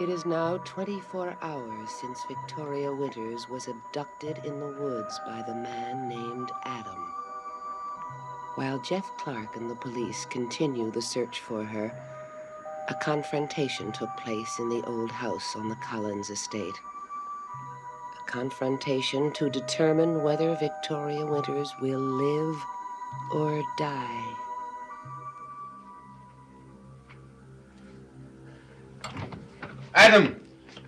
It is now 24 hours since Victoria Winters was abducted in the woods by the man named Adam. While Jeff Clark and the police continue the search for her, a confrontation took place in the old house on the Collins estate. A confrontation to determine whether Victoria Winters will live or die. Adam!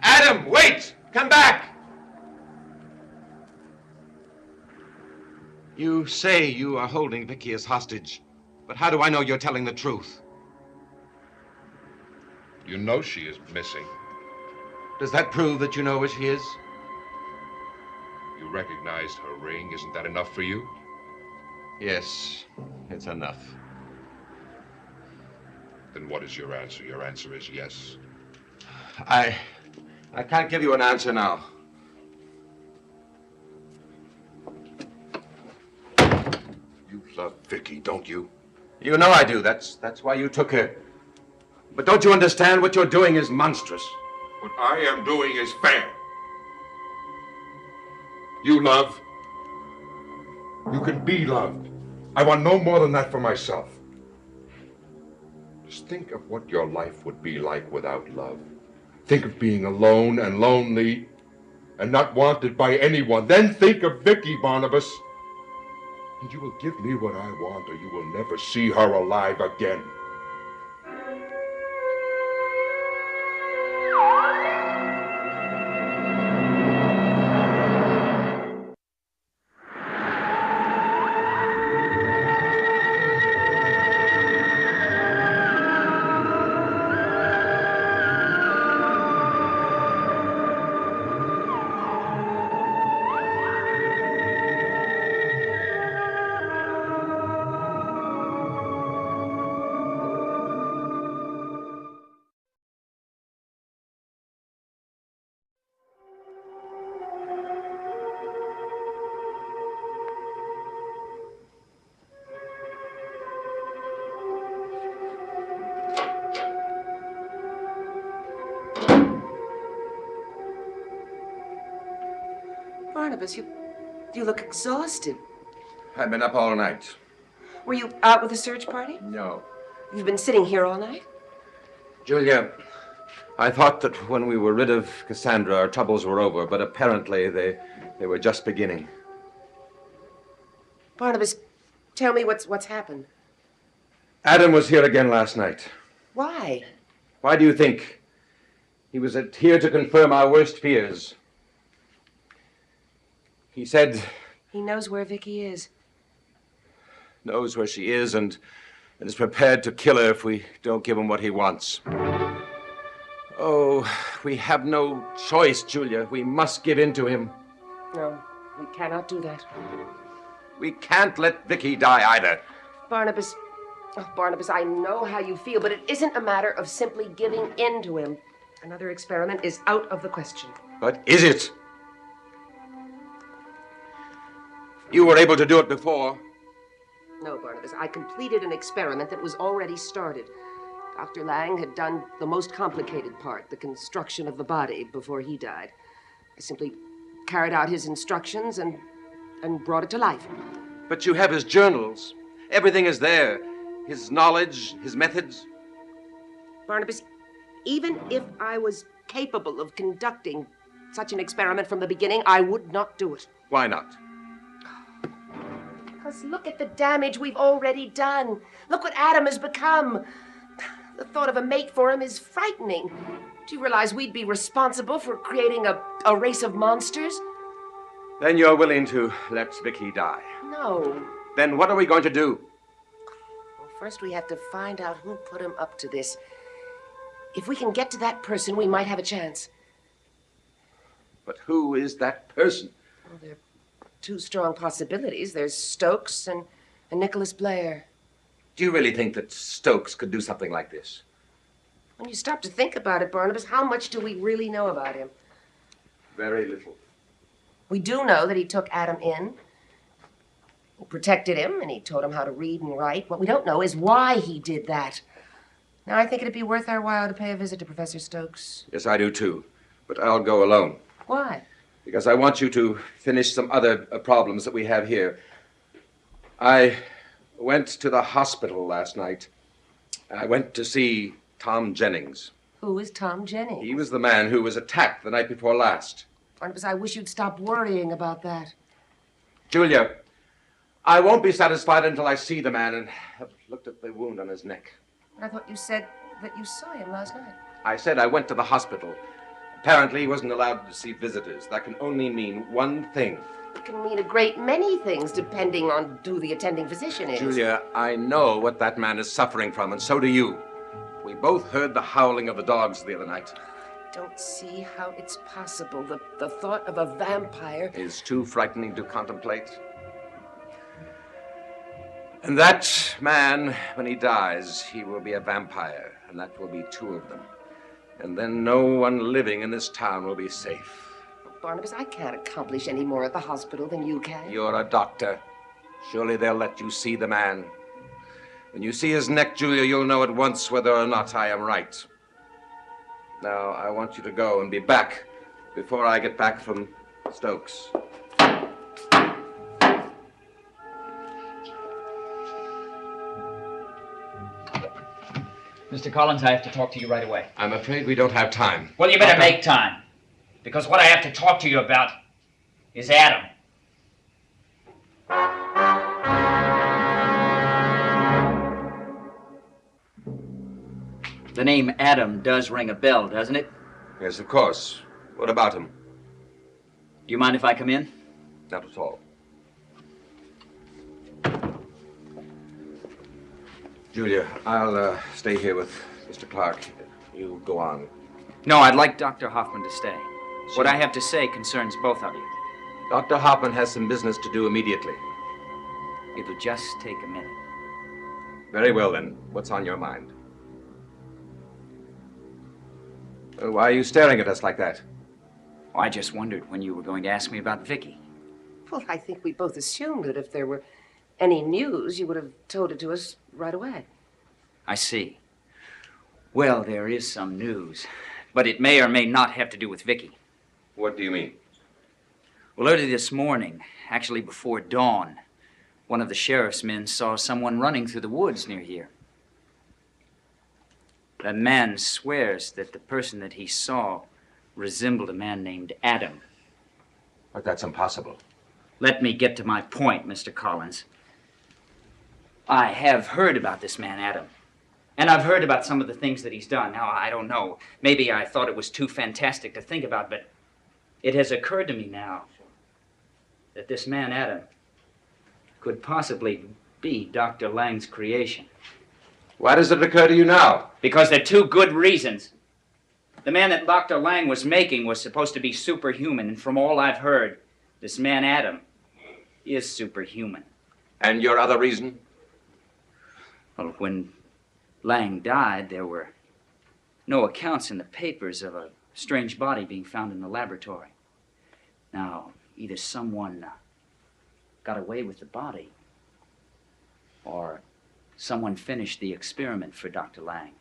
Adam, wait! Come back! You say you are holding Vicky as hostage, but how do I know you're telling the truth? You know she is missing. Does that prove that you know where she is? You recognized her ring. Isn't that enough for you? Yes, it's enough. Then what is your answer? Your answer is yes. I can't give you an answer now. You love Vicky, don't you? You know I do. That's why you took her. But don't you understand what you're doing is monstrous? What I am doing is fair. You love. You can be loved. I want no more than that for myself. Just think of what your life would be like without love. Think of being alone and lonely and not wanted by anyone. Then think of Vicky, Barnabas. And you will give me what I want, or you will never see her alive again. Barnabas, you look exhausted. I've been up all night. Were you out with the search party? No. You've been sitting here all night? Julia, I thought that when we were rid of Cassandra, our troubles were over, but apparently they were just beginning. Barnabas, tell me what's happened. Adam was here again last night. Why? Why do you think? He was here to confirm our worst fears. He said... He knows where Vicky is. Knows where she is and is prepared to kill her if we don't give him what he wants. Oh, we have no choice, Julia. We must give in to him. No, we cannot do that. We can't let Vicky die either. Barnabas, I know how you feel, but it isn't a matter of simply giving in to him. Another experiment is out of the question. But is it? You were able to do it before. No, Barnabas, I completed an experiment that was already started. Dr. Lang had done the most complicated part, the construction of the body, before he died. I simply carried out his instructions and brought it to life. But you have his journals. Everything is there. His knowledge, his methods. Barnabas, even if I was capable of conducting such an experiment from the beginning, I would not do it. Why not? Because look at the damage we've already done. Look what Adam has become. The thought of a mate for him is frightening. Do you realize we'd be responsible for creating a race of monsters? Then you're willing to let Vicky die? No. Then what are we going to do? Well, first we have to find out who put him up to this. If we can get to that person, we might have a chance. But who is that person? Well, there are two strong possibilities. There's Stokes and Nicholas Blair. Do you really think that Stokes could do something like this? When you stop to think about it, Barnabas, how much do we really know about him? Very little. We do know that he took Adam in. He protected him, and he taught him how to read and write. What we don't know is why he did that. Now, I think it'd be worth our while to pay a visit to Professor Stokes. Yes, I do too. But I'll go alone. Why? Because I want you to finish some other problems that we have here. I went to the hospital last night. I went to see Tom Jennings. Who is Tom Jennings? He was the man who was attacked the night before last. Barnabas, I wish you'd stop worrying about that. Julia, I won't be satisfied until I see the man and have looked at the wound on his neck. I thought you said that you saw him last night. I said I went to the hospital. Apparently, he wasn't allowed to see visitors. That can only mean one thing. It can mean a great many things, depending on who the attending physician is. Julia, I know what that man is suffering from, and so do you. We both heard the howling of the dogs the other night. Don't see how it's possible. The thought of a vampire is too frightening to contemplate. And that man, when he dies, he will be a vampire, and that will be two of them. And then no one living in this town will be safe. Barnabas, I can't accomplish any more at the hospital than you can. You're a doctor. Surely they'll let you see the man. When you see his neck, Julia, you'll know at once whether or not I am right. Now, I want you to go and be back before I get back from Stokes. Mr. Collins, I have to talk to you right away. I'm afraid we don't have time. Well, you better make time. Because what I have to talk to you about is Adam. The name Adam does ring a bell, doesn't it? Yes, of course. What about him? Do you mind if I come in? Not at all. Julia, I'll stay here with Mr. Clark. You go on. No, I'd like Dr. Hoffman to stay. What I have to say concerns both of you. Dr. Hoffman has some business to do immediately. It'll just take a minute. Very well, then. What's on your mind? Why are you staring at us like that? Oh, I just wondered when you were going to ask me about Vicky. Well, I think we both assumed that if there were any news, you would have told it to us right away. I see. Well, there is some news, but it may or may not have to do with Vicky. What do you mean? Well, early this morning, actually before dawn, one of the sheriff's men saw someone running through the woods near here. That man swears that the person that he saw resembled a man named Adam. But that's impossible. Let me get to my point, Mr. Collins. I have heard about this man, Adam. And I've heard about some of the things that he's done. Now, I don't know. Maybe I thought it was too fantastic to think about, but it has occurred to me now that this man, Adam, could possibly be Dr. Lang's creation. Why does it occur to you now? Because there are two good reasons. The man that Dr. Lang was making was supposed to be superhuman, and from all I've heard, this man, Adam, is superhuman. And your other reason? Well, when Lang died, there were no accounts in the papers of a strange body being found in the laboratory. Now, either someone got away with the body, or someone finished the experiment for Dr. Lang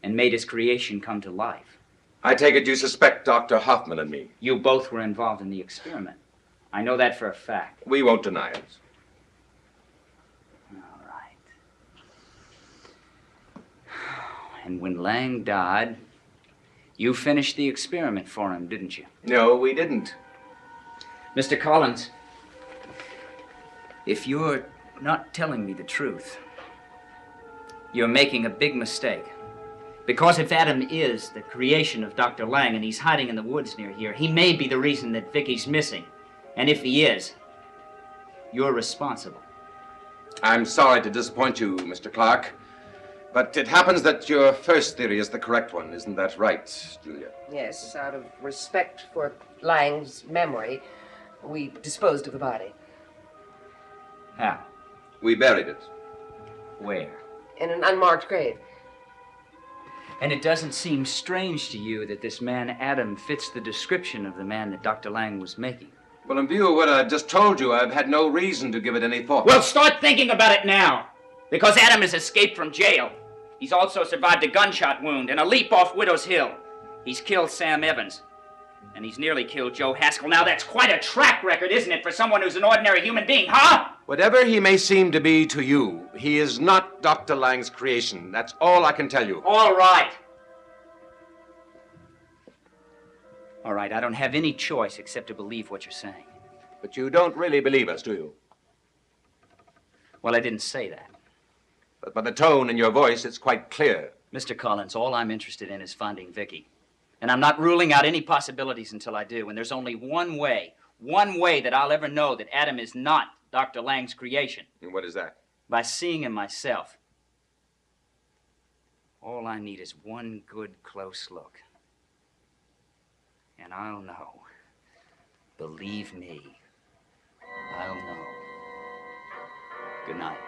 and made his creation come to life. I take it you suspect Dr. Hoffman and me. You both were involved in the experiment. I know that for a fact. We won't deny it. All right. And when Lang died, you finished the experiment for him, didn't you? No, we didn't. Mr. Collins, if you're not telling me the truth, you're making a big mistake. Because if Adam is the creation of Dr. Lang and he's hiding in the woods near here, he may be the reason that Vicky's missing. And if he is, you're responsible. I'm sorry to disappoint you, Mr. Clark, but it happens that your first theory is the correct one. Isn't that right, Julia? Yes, out of respect for Lang's memory, we disposed of the body. How? We buried it. Where? In an unmarked grave. And it doesn't seem strange to you that this man, Adam, fits the description of the man that Dr. Lang was making. Well, in view of what I've just told you, I've had no reason to give it any thought. Well, start thinking about it now. Because Adam has escaped from jail. He's also survived a gunshot wound and a leap off Widow's Hill. He's killed Sam Evans. And he's nearly killed Joe Haskell. Now, that's quite a track record, isn't it, for someone who's an ordinary human being, huh? Whatever he may seem to be to you, he is not Dr. Lang's creation. That's all I can tell you. All right. All right, I don't have any choice except to believe what you're saying. But you don't really believe us, do you? Well, I didn't say that. But by the tone in your voice, it's quite clear. Mr. Collins, all I'm interested in is finding Vicky. And I'm not ruling out any possibilities until I do. And there's only one way that I'll ever know that Adam is not Dr. Lang's creation. And what is that? By seeing him myself. All I need is one good, close look. And I'll know. Believe me, I'll know. Good night.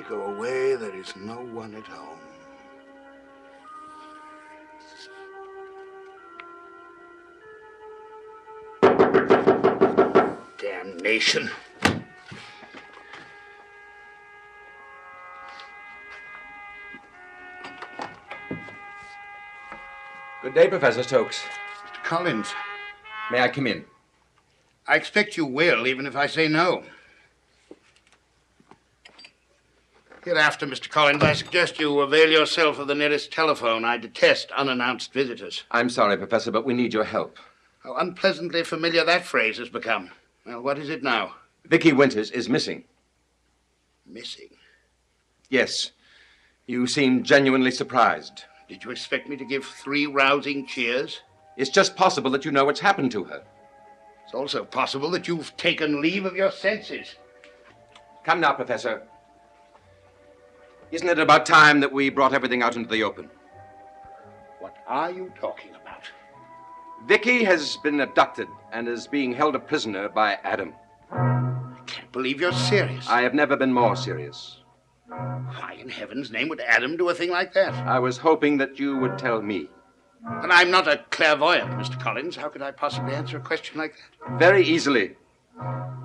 Go away, there is no one at home. Damnation. Good day, Professor Stokes. Mr. Collins, May I come in? I expect you will, even if I say no. Hereafter, Mr. Collins, I suggest you avail yourself of the nearest telephone. I detest unannounced visitors. I'm sorry, Professor, but we need your help. How unpleasantly familiar that phrase has become. Well, what is it now? Vicky Winters is missing. Missing? Yes. You seem genuinely surprised. Did you expect me to give 3 rousing cheers? It's just possible that you know what's happened to her. It's also possible that you've taken leave of your senses. Come now, Professor. Isn't it about time that we brought everything out into the open? What are you talking about? Vicky has been abducted and is being held a prisoner by Adam. I can't believe you're serious. I have never been more serious. Why in heaven's name would Adam do a thing like that? I was hoping that you would tell me. And I'm not a clairvoyant, Mr. Collins. How could I possibly answer a question like that? Very easily.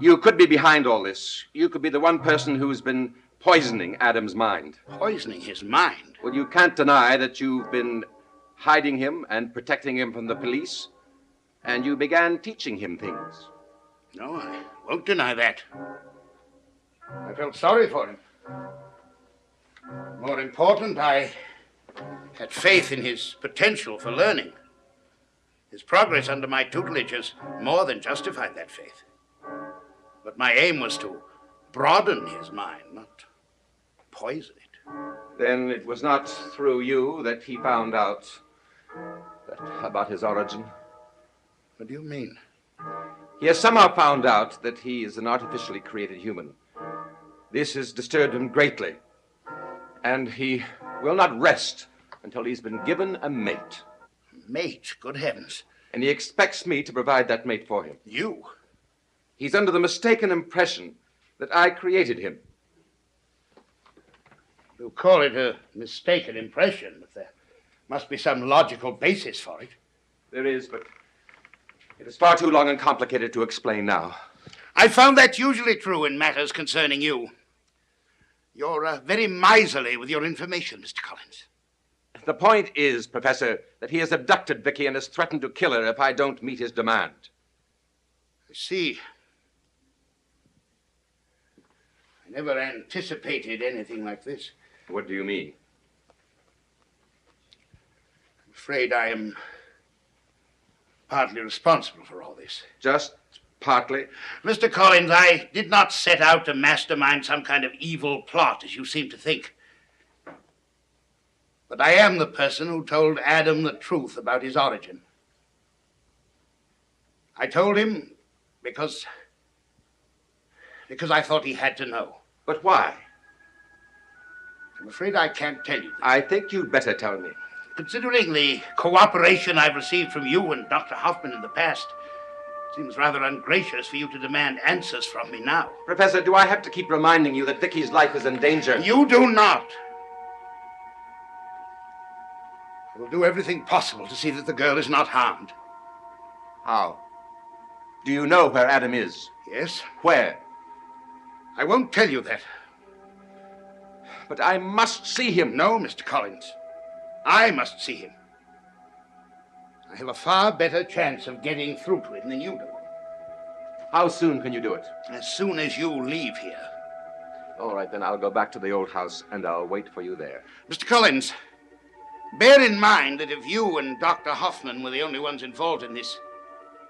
You could be behind all this. You could be the one person who's been poisoning Adam's mind. Poisoning his mind? Well, you can't deny that you've been hiding him and protecting him from the police, and you began teaching him things. No, I won't deny that. I felt sorry for him. More important, I had faith in his potential for learning. His progress under my tutelage has more than justified that faith. But my aim was to broaden his mind, not poison it. Then it was not through you that he found out about his origin? What do you mean? He has somehow found out that he is an artificially created human. This has disturbed him greatly, and he will not rest until he's been given a mate. Mate? Good heavens. And he expects me to provide that mate for him. You? He's under the mistaken impression that I created him. You call it a mistaken impression, but there must be some logical basis for it. There is, but it is far too long and complicated to explain now. I found that usually true in matters concerning you. You're very miserly with your information, Mr. Collins. The point is, Professor, that he has abducted Vicky and has threatened to kill her if I don't meet his demand. I see. I never anticipated anything like this. What do you mean? I'm afraid I am partly responsible for all this. Just partly? Mr. Collins, I did not set out to mastermind some kind of evil plot, as you seem to think. But I am the person who told Adam the truth about his origin. I told him because I thought he had to know. But why? I'm afraid I can't tell you this. I think you'd better tell me. Considering the cooperation I've received from you and Dr. Hoffman in the past, it seems rather ungracious for you to demand answers from me now. Professor, do I have to keep reminding you that Vicky's life is in danger? You do not. I will do everything possible to see that the girl is not harmed. How? Do you know where Adam is? Yes. Where? I won't tell you that. But I must see him. No, Mr. Collins. I must see him. I have a far better chance of getting through to him than you do. How soon can you do it? As soon as you leave here. All right, then I'll go back to the old house and I'll wait for you there. Mr. Collins, bear in mind that if you and Dr. Hoffman were the only ones involved in this,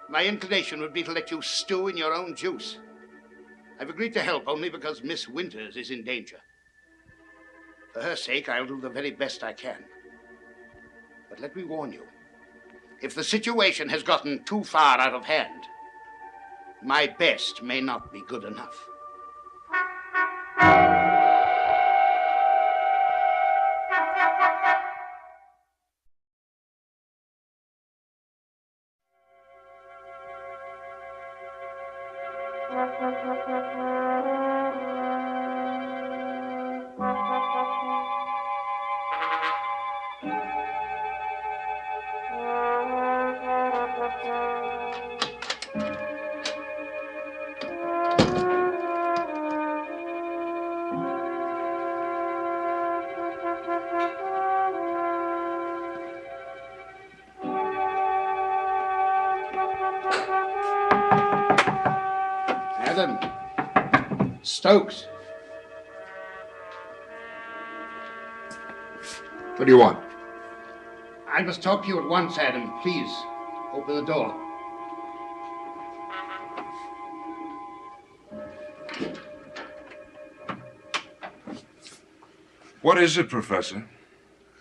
my inclination would be to let you stew in your own juice. I've agreed to help only because Miss Winters is in danger. For her sake, I'll do the very best I can. But let me warn you, if the situation has gotten too far out of hand, my best may not be good enough. Stokes. What do you want? I must talk to you at once, Adam. Please, open the door. What is it, Professor?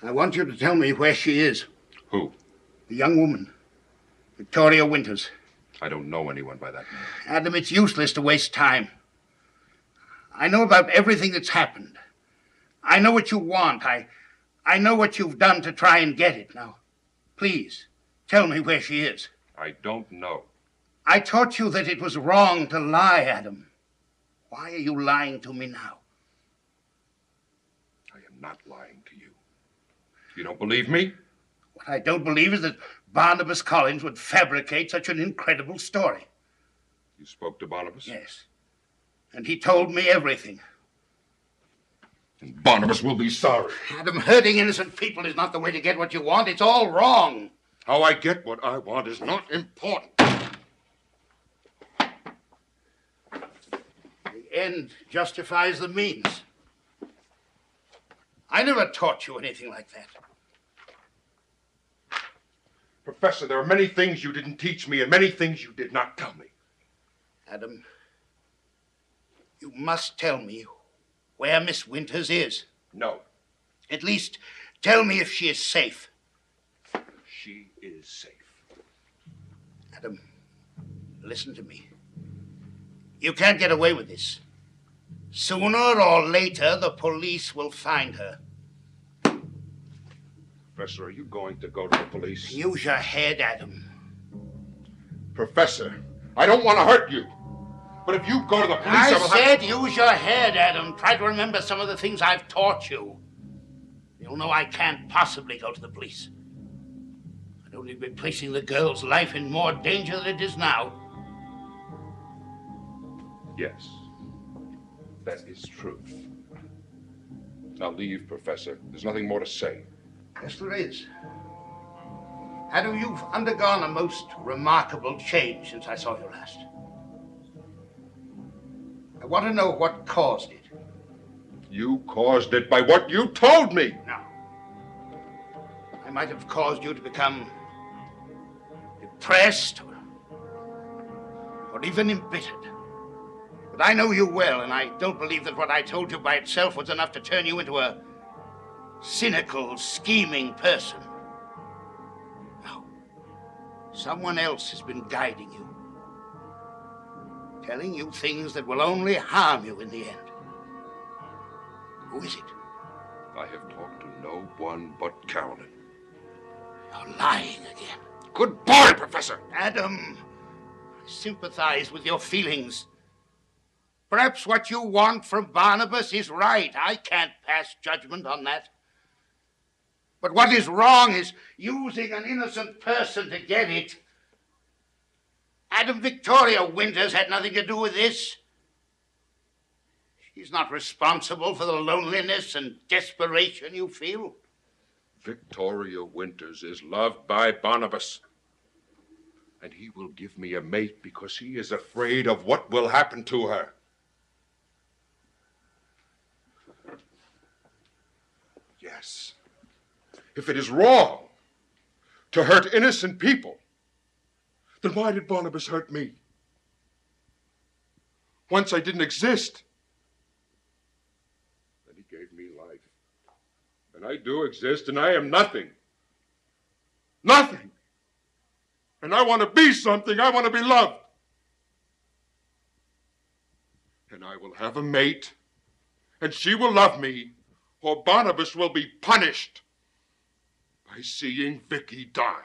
I want you to tell me where she is. Who? The young woman, Victoria Winters. I don't know anyone by that name. Adam, it's useless to waste time. I know about everything that's happened. I know what you want. I know what you've done to try and get it. Now, please, tell me where she is. I don't know. I taught you that it was wrong to lie, Adam. Why are you lying to me now? I am not lying to you. You don't believe me? What I don't believe is that Barnabas Collins would fabricate such an incredible story. You spoke to Barnabas? Yes. And he told me everything. And Barnabas will be sorry. Adam, hurting innocent people is not the way to get what you want. It's all wrong. How I get what I want is not important. The end justifies the means. I never taught you anything like that. Professor, there are many things you didn't teach me and many things you did not tell me. Adam, you must tell me where Miss Winters is. No. At least tell me if she is safe. She is safe. Adam, listen to me. You can't get away with this. Sooner or later, the police will find her. Professor, are you going to go to the police? Use your head, Adam. Professor, I don't want to hurt you. But if you go to the police, I will said use your head, Adam. Try to remember some of the things I've taught you. You'll know I can't possibly go to the police. I'd only be placing the girl's life in more danger than it is now. Yes, that is true. Now leave, Professor. There's nothing more to say. Yes, there is. Adam, you've undergone a most remarkable change since I saw you last. I want to know what caused it. You caused it by what you told me. No. I might have caused you to become depressed or even embittered. But I know you well, and I don't believe that what I told you by itself was enough to turn you into a cynical, scheming person. No. Someone else has been guiding you. Telling you things that will only harm you in the end. Who is it? I have talked to no one but Carolyn. You're lying again. Good boy, Professor. Adam, I sympathize with your feelings. Perhaps what you want from Barnabas is right. I can't pass judgment on that. But what is wrong is using an innocent person to get it. Adam, Victoria Winters had nothing to do with this. She's not responsible for the loneliness and desperation you feel. Victoria Winters is loved by Barnabas. And he will give me a mate because he is afraid of what will happen to her. Yes. If it is wrong to hurt innocent people, then why did Barnabas hurt me? Once I didn't exist. Then he gave me life. And I do exist, and I am nothing. Nothing. And I want to be something. I want to be loved. And I will have a mate, and she will love me, or Barnabas will be punished by seeing Vicky die.